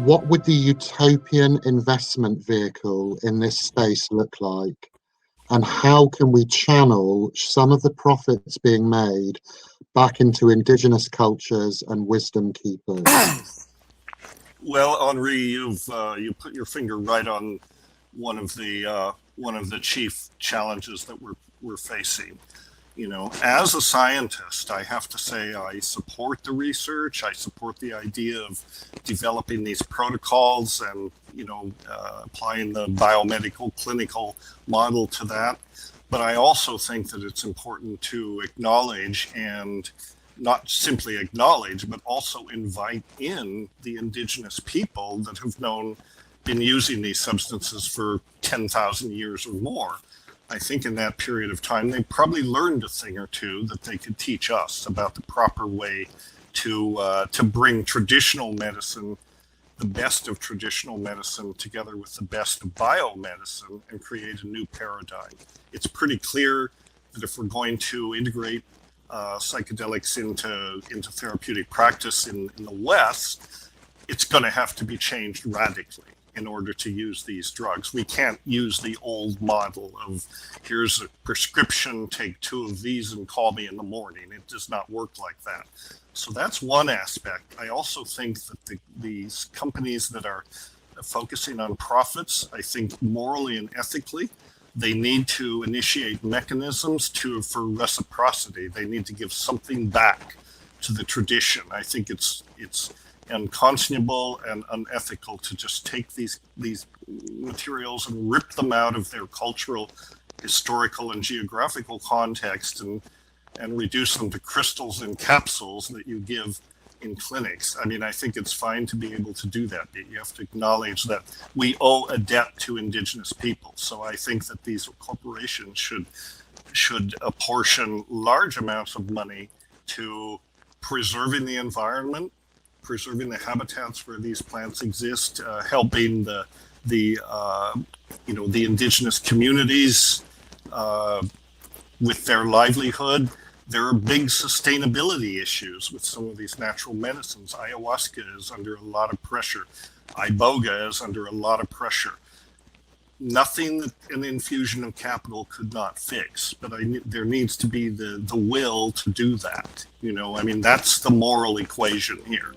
what would the utopian investment vehicle in this space look like? And how can we channel some of the profits being made back into indigenous cultures and wisdom keepers? Well, Henri, you put your finger right on one of the chief challenges that we're facing. You know, as a scientist, I have to say I support the research. I support the idea of developing these protocols and, applying the biomedical clinical model to that. But I also think that it's important to acknowledge, and not simply acknowledge, but also invite in the indigenous people that have been using these substances for 10,000 years or more. I think in that period of time, they probably learned a thing or two that they could teach us about the proper way to bring traditional medicine, the best of traditional medicine, together with the best of biomedicine and create a new paradigm. It's pretty clear that if we're going to integrate psychedelics into therapeutic practice in the West, it's going to have to be changed radically in order to use these drugs. We can't use the old model of here's a prescription, take 2 of these and call me in the morning. It does not work like that. So that's one aspect. I also think that these companies that are focusing on profits, I think morally and ethically, they need to initiate mechanisms for reciprocity. They need to give something back to the tradition. I think it's unconscionable and unethical to just take these materials and rip them out of their cultural, historical, and geographical context and reduce them to crystals and capsules that you give in clinics. I mean, I think it's fine to be able to do that, but you have to acknowledge that we owe a debt to indigenous people. So I think that these corporations should apportion large amounts of money to preserving the environment, preserving the habitats where these plants exist, helping the indigenous communities with their livelihood. There are big sustainability issues with some of these natural medicines. Ayahuasca is under a lot of pressure. Iboga is under a lot of pressure. Nothing that an infusion of capital could not fix, but there needs to be the will to do that. I mean, that's the moral equation here.